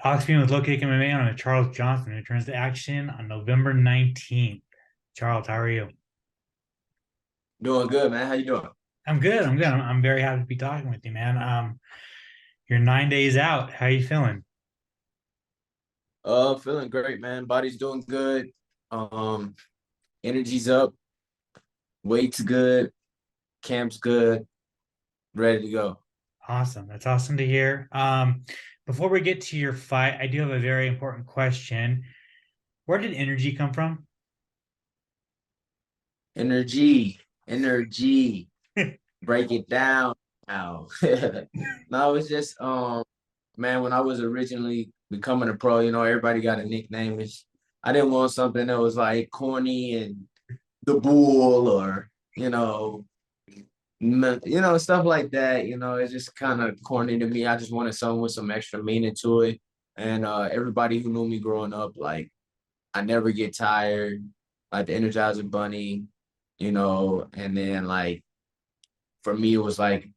Alex Behunin with LowKickMMA on Charles Johnson returns to action on November 19th. Charles, how are you? Doing good, man. How you doing? I'm good. I'm good. I'm very happy to be talking with you, man. You're 9 days out. How are you feeling? Feeling great, man. Body's doing good. Um, Energy's up, weight's good, camp's good, ready to go. Awesome. That's awesome to hear. Before we get to your fight, I do have a very important question. Where did energy come from? Energy. Break it down now. No, it's just man, when I was originally becoming a pro, everybody got a nickname. I didn't want something that was like corny and the bull or, you know, stuff like that. It's just kind of corny to me. I just wanted something with some extra meaning to it. And everybody who knew me growing up, like I never get tired, like the Energizer Bunny, and then like for me it was like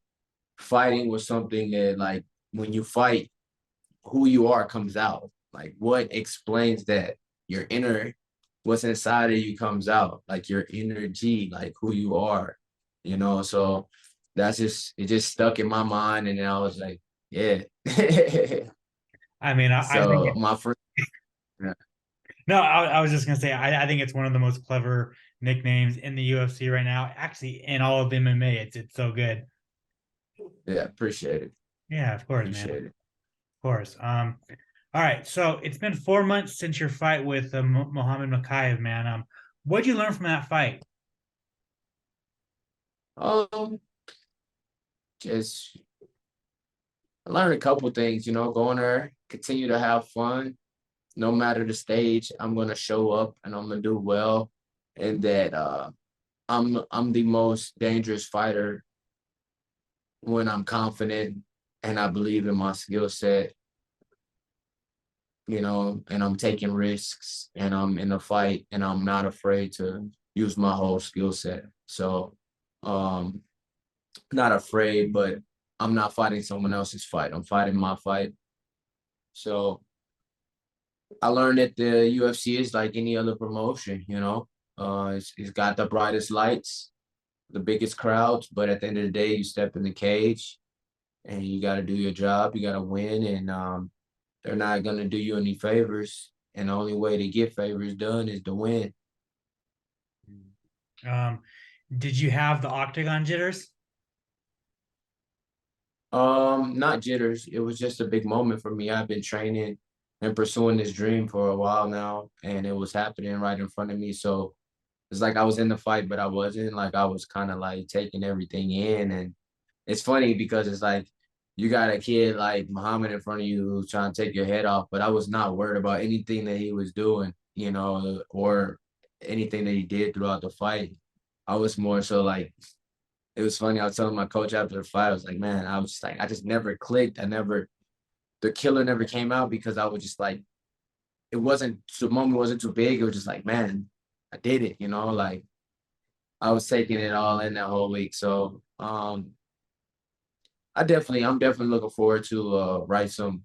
fighting was something that like when you fight, who you are comes out. Like what explains that? Your inner, what's inside of you comes out, like your energy, like who you are. So that's just it just stuck in my mind, and then I was like, yeah. I mean, I think So my first, yeah, no, I was just gonna say I think it's one of the most clever nicknames in the UFC right now. Actually, in all of MMA, it's so good. yeah, appreciate it, Yeah, of course, man. Of appreciate it. course. All right. So it's been 4 months since your fight with Mohammed Mokaev, man. What'd you learn from that fight? Um, just I learned a couple things, going there, continue to have fun, no matter the stage. I'm gonna show up and I'm gonna do well, and that I'm the most dangerous fighter when I'm confident and I believe in my skill set, and I'm taking risks and I'm in a fight and I'm not afraid to use my whole skill set. So, um, not afraid, but I'm not fighting someone else's fight. I'm fighting my fight. So I learned that the UFC is like any other promotion. It's got the brightest lights, the biggest crowds, but at the end of the day, you step in the cage and you got to do your job. You got to win, and they're not going to do you any favors. And the only way to get favors done is to win. Um, did you have the octagon jitters? Not jitters. It was just a big moment for me. I've been training and pursuing this dream for a while now, and it was happening right in front of me. So it's like I was in the fight, but I wasn't. Like I was kind of like taking everything in, and it's funny because it's like you got a kid like Muhammad in front of you who's trying to take your head off, but I was not worried about anything that he was doing, or anything that he did throughout the fight. I was more so like it was funny. I was telling my coach after the fight, I was like, man, I was just like, I just never clicked. The killer never came out because I was just like, the moment wasn't too big. It was just like, man, I did it. Like I was taking it all in that whole week. So I'm definitely looking forward to write some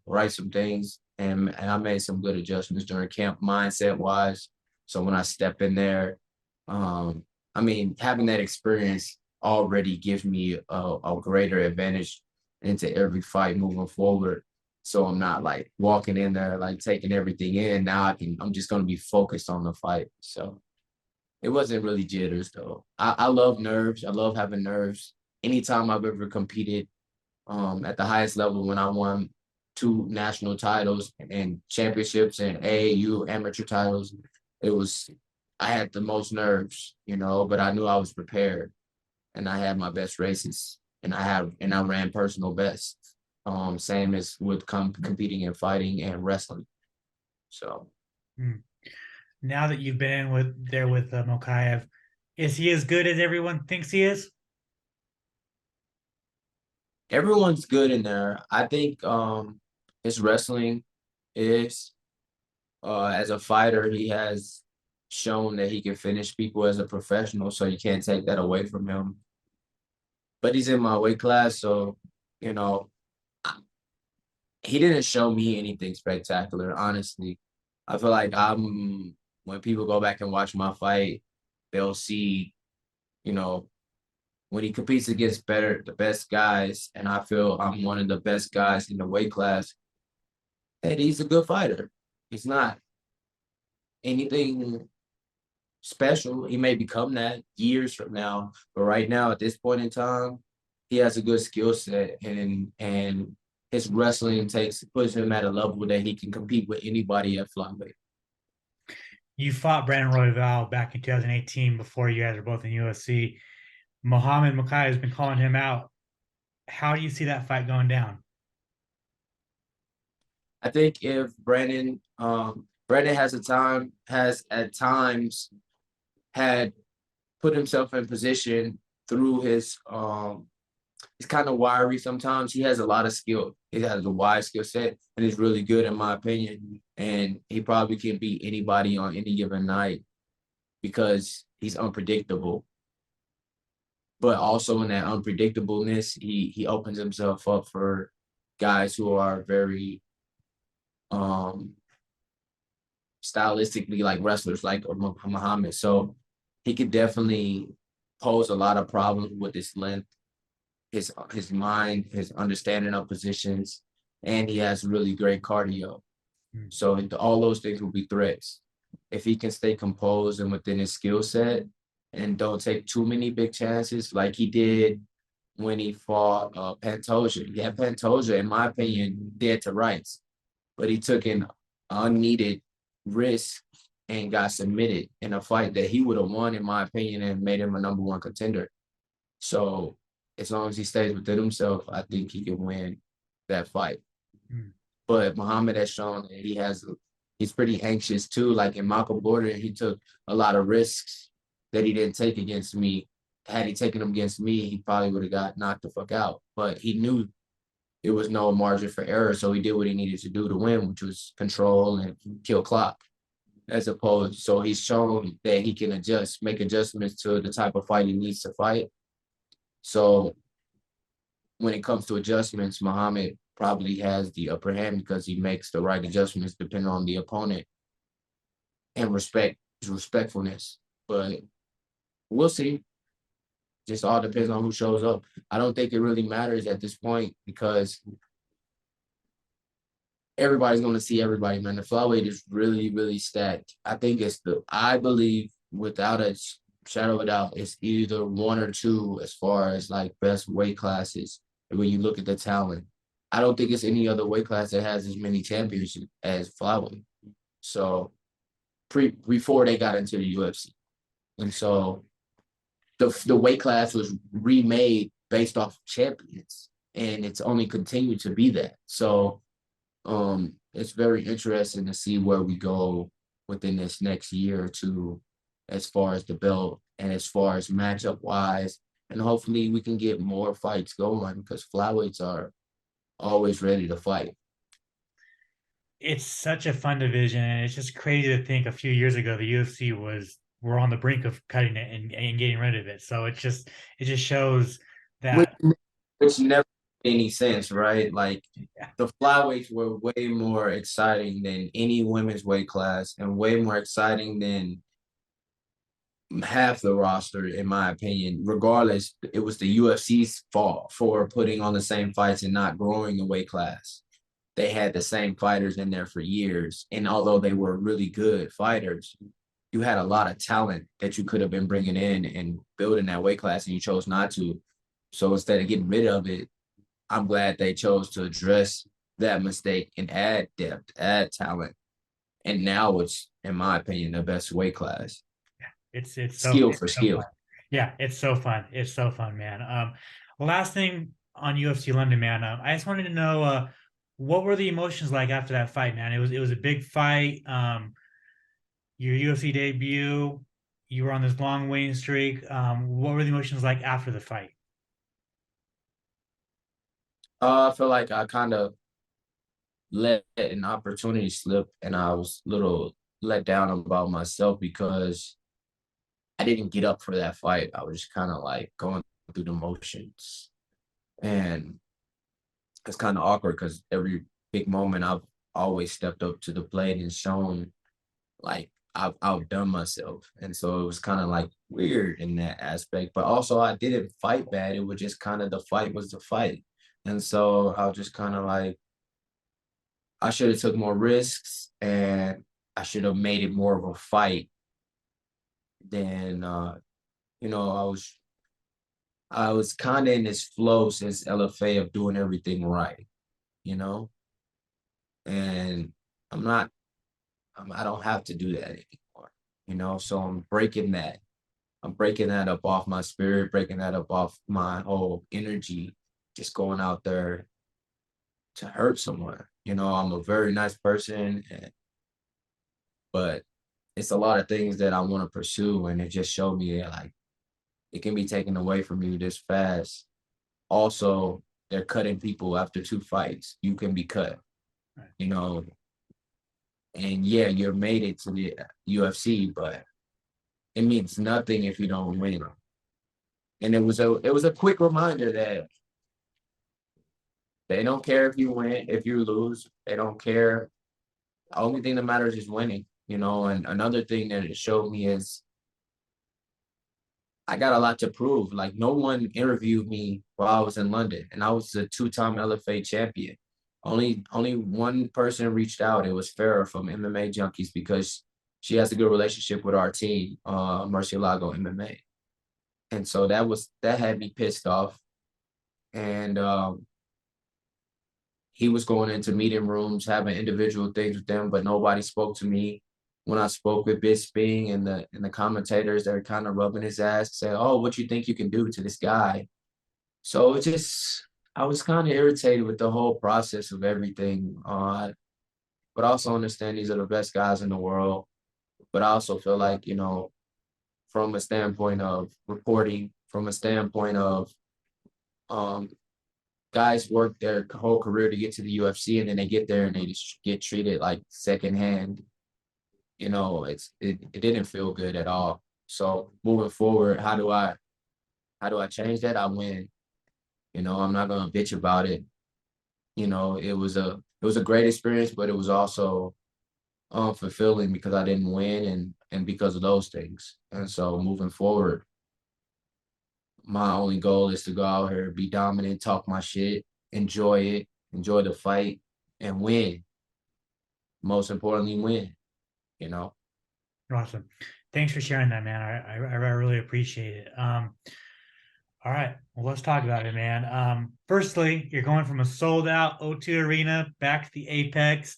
things, and I made some good adjustments during camp mindset wise. So when I step in there, um, I mean having that experience already gives me a greater advantage into every fight moving forward. So I'm not like walking in there like taking everything in. Now I'm just gonna be focused on the fight. So it wasn't really jitters though. I love nerves. I love having nerves. Anytime I've ever competed at the highest level, when I won two national titles and championships and AAU amateur titles, it was I had the most nerves, but I knew I was prepared and I had my best races and I ran personal best. Same as with competing and fighting and wrestling. So Hmm. Now that you've been in with Mokaev, is he as good as everyone thinks he is? everyone's good in there. I think his wrestling is as a fighter, he has shown that he can finish people as a professional, so you can't take that away from him. But he's in my weight class, so you know he didn't show me anything spectacular, honestly. I feel like when people go back and watch my fight, they'll see, you know, when he competes against the best guys, and I feel I'm one of the best guys in the weight class, and he's a good fighter. He's not anything special. He may become that years from now, but right now, at this point in time, he has a good skill set, and his wrestling puts him at a level that he can compete with anybody at flyweight. You fought Brandon Royval back in 2018 before you guys are both in UFC. Mokaev has been calling him out. How do you see that fight going down? I think if Brandon has at times had put himself in position through he's kind of wiry sometimes. He has a lot of skill. He has a wide skill set and he's really good in my opinion. And he probably can beat anybody on any given night because he's unpredictable. But also in that unpredictableness, he opens himself up for guys who are very stylistically like wrestlers like Muhammad. So he could definitely pose a lot of problems with his length, his mind, his understanding of positions, and he has really great cardio. So all those things will be threats. If he can stay composed and within his skill set and don't take too many big chances like he did when he fought Pantoja. Yeah, Pantoja, in my opinion, dead to rights. But he took an unneeded risk and got submitted in a fight that he would have won, in my opinion, and made him a #1 contender. So as long as he stays within himself, I think he can win that fight. But Muhammad has shown that he's pretty anxious too. Like in Michael Border, he took a lot of risks that he didn't take against me. Had he taken them against me, he probably would have got knocked the fuck out. But he knew there was no margin for error, so he did what he needed to do to win, which was control and kill clock. So he's shown that he can make adjustments to the type of fight he needs to fight. So when it comes to adjustments, Muhammad probably has the upper hand because he makes the right adjustments depending on the opponent and respectfulness. But we'll see. Just all depends on who shows up. I don't think it really matters at this point because everybody's going to see everybody, man. The flyweight is really, really stacked. I believe without a shadow of a doubt, it's either one or two as far as like best weight classes when you look at the talent. I don't think it's any other weight class that has as many champions as flyweight. So before they got into the UFC. And so the weight class was remade based off of champions, and it's only continued to be that. So it's very interesting to see where we go within this next year or two as far as the belt and as far as matchup wise. And hopefully we can get more fights going because flyweights are always ready to fight. It's such a fun division, and it's just crazy to think a few years ago the UFC we're on the brink of cutting it and getting rid of it. So it just shows Which, that which never made any sense, right? Like the flyweights were way more exciting than any women's weight class and way more exciting than half the roster, in my opinion. Regardless, it was the UFC's fault for putting on the same fights and not growing the weight class. They had the same fighters in there for years. And although they were really good fighters, you had a lot of talent that you could have been bringing in and building that weight class, and you chose not to. So instead of getting rid of it, I'm glad they chose to address that mistake and add depth, add talent. And now it's, in my opinion, the best weight class. it's Skill for so skill. fun. Yeah, it's so fun. It's so fun, man. Last thing on UFC London, man. I just wanted to know what were the emotions like after that fight, man? It was a big fight. Your UFC debut, you were on this long winning streak. What were the emotions like after the fight? I feel like I kind of let an opportunity slip and I was a little let down about myself because I didn't get up for that fight. I was just kind of like going through the motions. And it's kind of awkward because big moment, I've always stepped up to the plate and shown like I've outdone myself. And so it was kind of like weird in that aspect. But also I didn't fight bad. It was just kind of the fight was the fight. And so I was just kind of like, I should have took more risks and I should have made it more of a fight than you know, I was kind of in this flow since LFA of doing everything right, you know, and I'm not, I don't have to do that anymore, you know, so I'm breaking that. I'm breaking that up off my spirit, breaking that up off my whole energy, just going out there to hurt someone. You know, I'm a very nice person, but it's a lot of things that I want to pursue, and it just showed me that like it can be taken away from you this fast. Also, they're cutting people after 2 fights. You can be cut, Right. you know, and yeah, you're made it to the UFC, but it means nothing if you don't win. And it was a quick reminder that they don't care if you win, if you lose. They don't care. The only thing that matters is winning, you know. And another thing that it showed me is I got a lot to prove. Like no one interviewed me while I was in London, and I was a 2-time LFA champion. Only one person reached out. It was Farah from MMA Junkies because she has a good relationship with our team, Murcielago MMA. And so that had me pissed off. And he was going into meeting rooms, having individual things with them, but nobody spoke to me. When I spoke with Bisping and the commentators, they're kind of rubbing his ass, saying, "Oh, what you think you can do to this guy?" So it just, I was kind of irritated with the whole process of everything. But I also understand these are the best guys in the world. But I also feel like, you know, from a standpoint of reporting, from a standpoint of um, guys work their whole career to get to the UFC and then they get there and they just get treated like secondhand. You know, it didn't feel good at all. So moving forward, how do I change that? I win. You know, I'm not gonna bitch about it. You know, it was a great experience, but it was also fulfilling because I didn't win and because of those things. And so moving forward, my only goal is to go out here, be dominant, talk my shit, enjoy it, enjoy the fight, and win. Most importantly, win, you know? Awesome. Thanks for sharing that, man. I really appreciate it. All right. Well, let's talk about it, man. Firstly, you're going from a sold out O2 arena back to the Apex.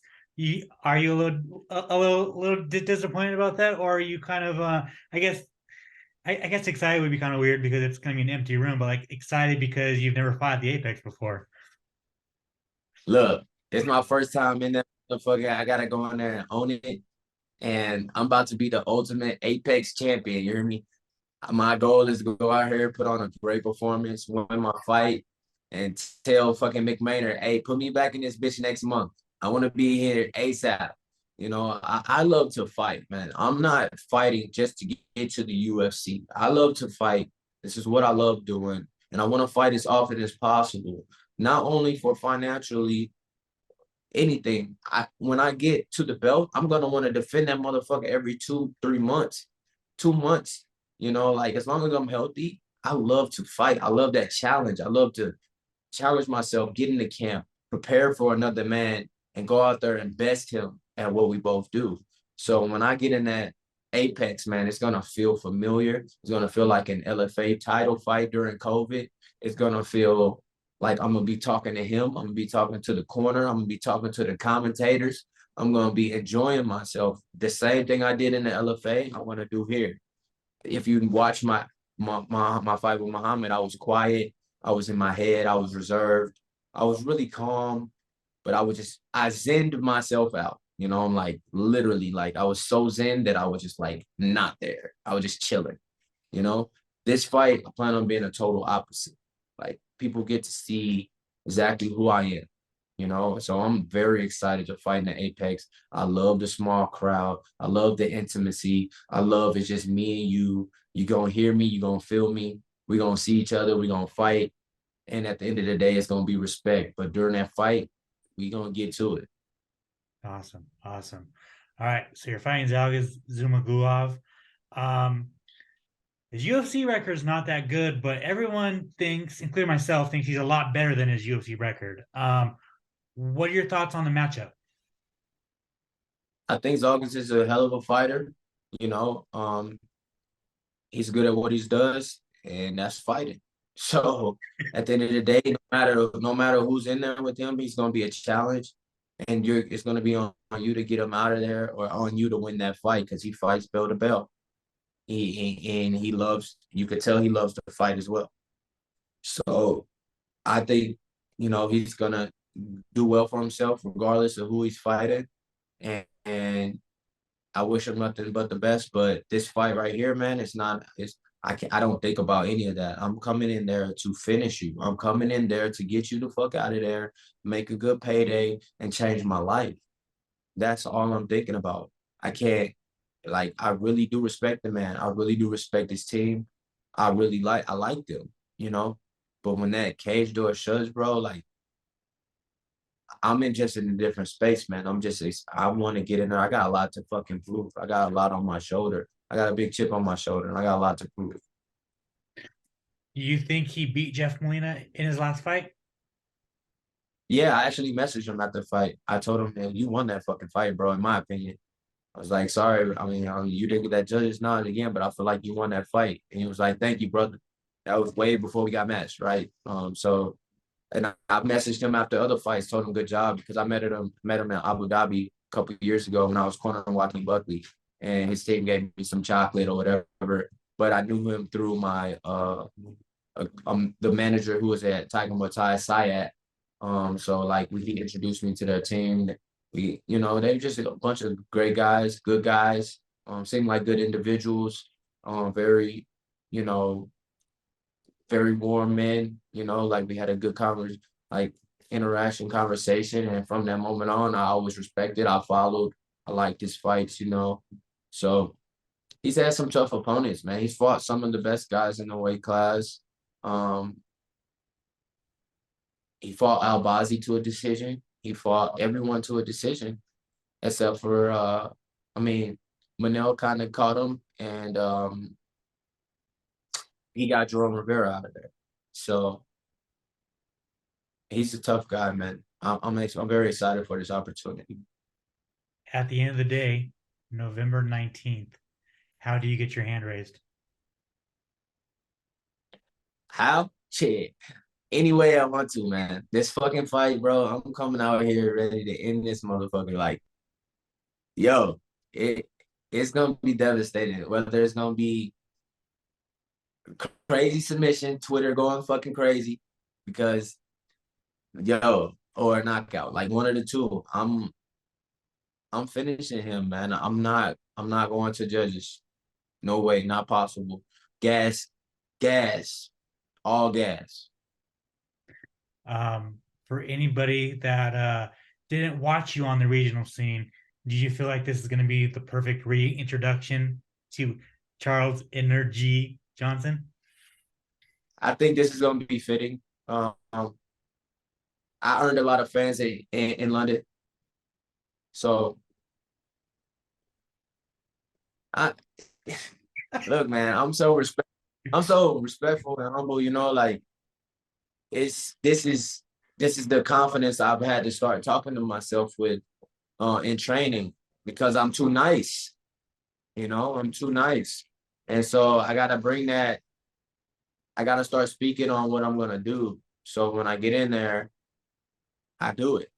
Are you a little disappointed about that, or are you kind of I guess I guess excited would be kind of weird because it's going to be an empty room, but like excited because you've never fought the Apex before. Look, it's my first time in that motherfucker. I gotta go in there and own it. And I'm about to be the ultimate Apex champion. You hear me? My goal is to go out here, put on a great performance, win my fight, and tell fucking McMahon, hey, put me back in this bitch next month. I want to be here ASAP. You know, I love to fight, man. I'm not fighting just to get to the UFC. I love to fight. This is what I love doing. And I want to fight as often as possible, not only for financially anything. When I get to the belt, I'm gonna want to defend that motherfucker every 2, 3 months, 2 months. You know, like as long as I'm healthy, I love to fight. I love that challenge. I love to challenge myself, get in the camp, prepare for another man, and go out there and best him at what we both do. So when I get in that apex, man, it's gonna feel familiar. It's gonna feel like an LFA title fight during COVID. It's gonna feel like I'm gonna be talking to him. I'm gonna be talking to the corner. I'm gonna be talking to the commentators. I'm gonna be enjoying myself. The same thing I did in the LFA, I want to do here. If you watch my fight with Muhammad, I was quiet. I was in my head. I was reserved. I was really calm, but I zenned myself out. You know, I'm like literally like I was so zen that I was just like not there. I was just chilling. You know, this fight, I plan on being a total opposite. Like people get to see exactly who I am, you know? So I'm very excited to fight in the Apex. I love the small crowd. I love the intimacy. I love it's just me and you. You're going to hear me. You're going to feel me. We're going to see each other. We're going to fight. And at the end of the day, it's going to be respect. But during that fight, We gonna get to it. Awesome. Awesome. All right. So you're fighting Zhalgas Zhumagulov. Um, his UFC record is not that good, but everyone thinks, including myself, thinks he's a lot better than his UFC record. What are your thoughts on the matchup? I think Zhalgas is a hell of a fighter. You know, he's good at what he does, and that's fighting. So at the end of the day, no matter who's in there with him, he's gonna be a challenge, and it's gonna be on you to get him out of there, or on you to win that fight, because he fights bell to bell. And he loves. You could tell he loves to fight as well. So I think he's gonna do well for himself regardless of who he's fighting, and I wish him nothing but the best. But this fight right here, man, it's not. I don't think about any of that. I'm coming in there to finish you. I'm coming in there to get you the fuck out of there, make a good payday, and change my life. That's all I'm thinking about. I can't. Like, I really do respect the man. I really do respect his team. I like them. But when that cage door shuts, bro, like, I'm just in a different space, man. I want to get in there. I got a lot to fucking prove. I got a lot on my shoulder. I got a big chip on my shoulder, and I got a lot to prove. You think he beat Jeff Molina in his last fight? Yeah, I actually messaged him after the fight. I told him, man, you won that fucking fight, bro, in my opinion. I was like, sorry. I mean, you didn't get that judge's nod again, but I feel like you won that fight. And he was like, thank you, brother. That was way before we got matched, right? And I messaged him after other fights, told him good job, because I met him in Abu Dhabi a couple of years ago when I was cornering Joaquin Buckley, and his team gave me some chocolate or whatever. But I knew him through my the manager who was at Tiger Muay Sayat. So like he introduced me to their team. They're just a bunch of great guys, good guys. Seem like good individuals. Very, you know, very warm men. Like we had a good conversation, and from that moment on, I always respected. I followed. I liked his fights. So he's had some tough opponents, man. He's fought some of the best guys in the weight class. Um, he fought Albazi to a decision. He fought everyone to a decision, except for I mean, Manel kind of caught him, and he got Jerome Rivera out of there. So he's a tough guy, man. I'm very excited for this opportunity. At the end of the day, November 19th, how do you get your hand raised? How? Shit. Any way I want to, man. This fucking fight, bro. I'm coming out here ready to end this motherfucker. Like, yo, it's gonna be devastating. Whether it's gonna be crazy submission, Twitter going fucking crazy, because or a knockout, like one of the two. I'm finishing him, man. I'm not going to judges. No way, not possible. Gas, gas, all gas. For anybody that didn't watch you on the regional scene, do you feel like this is going to be the perfect reintroduction to Charles Energy Johnson? I think this is gonna be fitting. I earned a lot of fans in London, so I look, man. I'm so respectful and humble. Like this is the confidence I've had to start talking to myself with in training, because I'm too nice. I'm too nice, and so I gotta bring that. I gotta start speaking on what I'm gonna do. So when I get in there, I do it.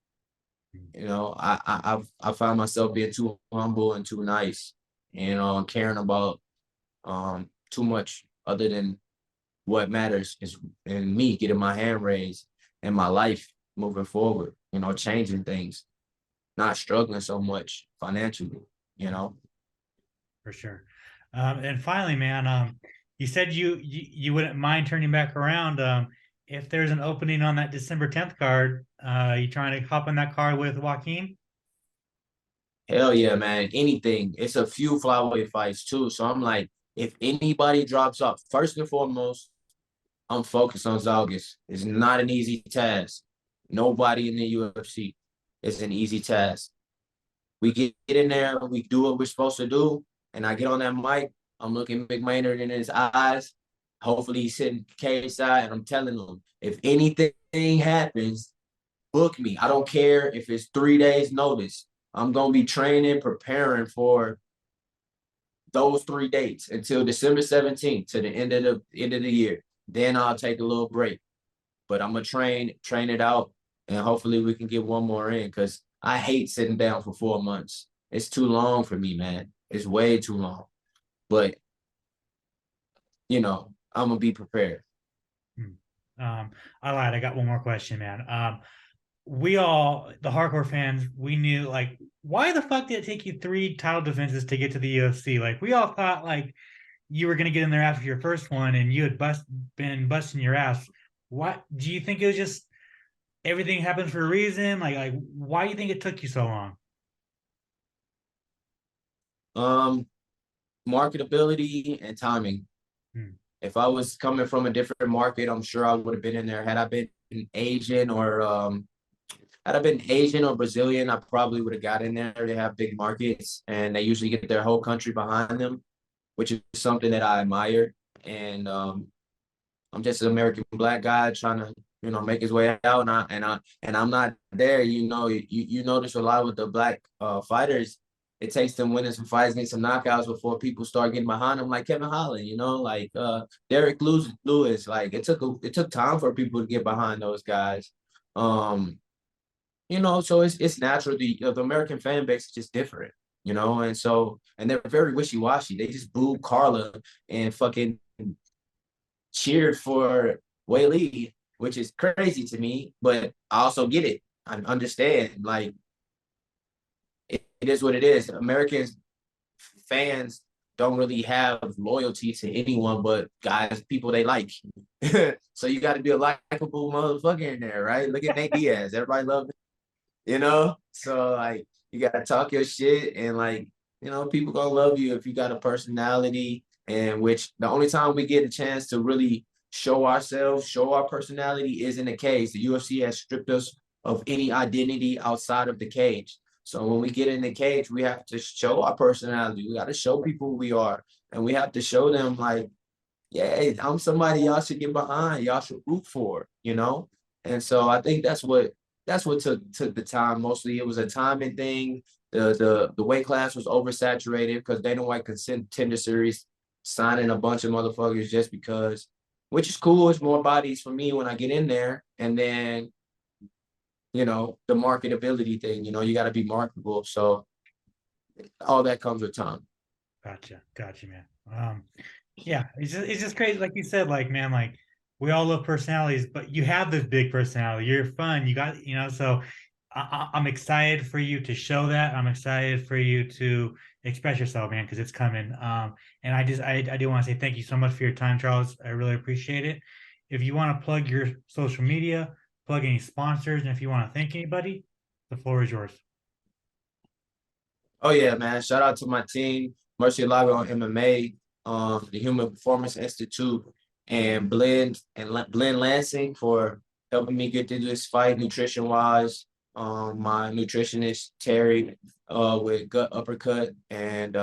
I found myself being too humble and too nice, and caring about too much other than what matters is in me getting my hand raised and my life moving forward, changing things, not struggling so much financially. For sure. And finally, man, you said you wouldn't mind turning back around. If there's an opening on that December 10th card, you trying to hop on that card with Joaquin? Hell yeah, man. Anything. It's a few flyweight fights too. So I'm like, if anybody drops off, first and foremost, I'm focused on Zhalgas. It's not an easy task. Nobody in the UFC. is an easy task. We get in there, we do what we're supposed to do, and I get on that mic. I'm looking McMaynard in his eyes. Hopefully he's sitting cage side, and I'm telling him, if anything happens, book me. I don't care if it's 3 days notice. I'm gonna be training, preparing for those 3 dates until December 17th to the end of the year. Then I'll take a little break. But I'm gonna train it out, and hopefully we can get one more in, because I hate sitting down for 4 months. It's too long for me, man. It's way too long. But I'm gonna be prepared. I lied. I got one more question, man. We all, the hardcore fans, we knew, like, why the fuck did it take you 3 title defenses to get to the UFC? Like, we all thought, like, you were gonna get in there after your first one, and you had been busting your ass. What do you think? It was just everything happens for a reason? Like, why do you think it took you so long? Marketability and timing. If I was coming from a different market, I'm sure I would have been in there. Had I been Asian or Brazilian, I probably would have got in there. They have big markets, and they usually get their whole country behind them, which is something that I admire. And I'm just an American black guy trying to, make his way out, and I'm not there. You notice a lot with the black fighters. It takes them winning some fights, getting some knockouts before people start getting behind them, like Kevin Holland, like Derek Lewis. Like, it took time for people to get behind those guys. So it's natural. The American fan base is just different, and they're very wishy-washy. They just booed Carla and fucking cheered for Whaley, which is crazy to me, but I also get it. I understand. Like, it is what it is. American fans don't really have loyalty to anyone but people they like. So you got to be a likable motherfucker in there, right? Look at Nate Diaz. Everybody loves him, So, like, you got to talk your shit, and, like, people gonna love you if you got a personality. And which the only time we get a chance to really show ourselves, show our personality, is in the cage. The UFC has stripped us of any identity outside of the cage. So when we get in the cage, we have to show our personality. We got to show people who we are. And we have to show them, like, yeah, I'm somebody y'all should get behind. Y'all should root for, And so I think that's what took the time. Mostly it was a timing thing. The weight class was oversaturated because they don't like contender series signing a bunch of motherfuckers just because, which is cool. It's more bodies for me when I get in there. And then, the marketability thing, you got to be marketable. So all that comes with time. Gotcha, man. Yeah, it's just crazy. Like you said, like, man, like, we all love personalities, but you have this big personality. You're fun. You got, so I'm excited for you to show that. I'm excited for you to express yourself, man, because it's coming. And I do want to say thank you so much for your time, Charles. I really appreciate it. If you want to plug your social media, plug any sponsors, and if you want to thank anybody, the floor is yours. Oh yeah, man! Shout out to my team, Murcielago MMA, the Human Performance Institute, and Blend Lansing for helping me get through this fight nutrition wise. My nutritionist Terry with Gut Uppercut, and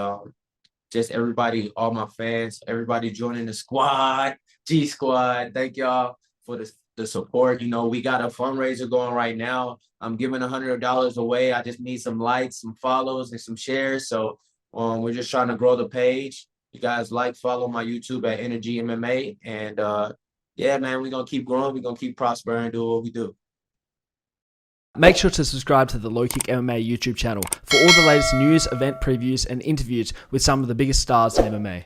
just everybody, all my fans, everybody joining the squad, G Squad. Thank y'all for the support. We got a fundraiser going right now. I'm giving $100 away. I just need some likes, some follows, and some shares. So we're just trying to grow the page. You guys follow my YouTube at Energy MMA. And yeah, man, we're going to keep growing. We're going to keep prospering and do what we do. Make sure to subscribe to the LowKick MMA YouTube channel for all the latest news, event previews, and interviews with some of the biggest stars in MMA.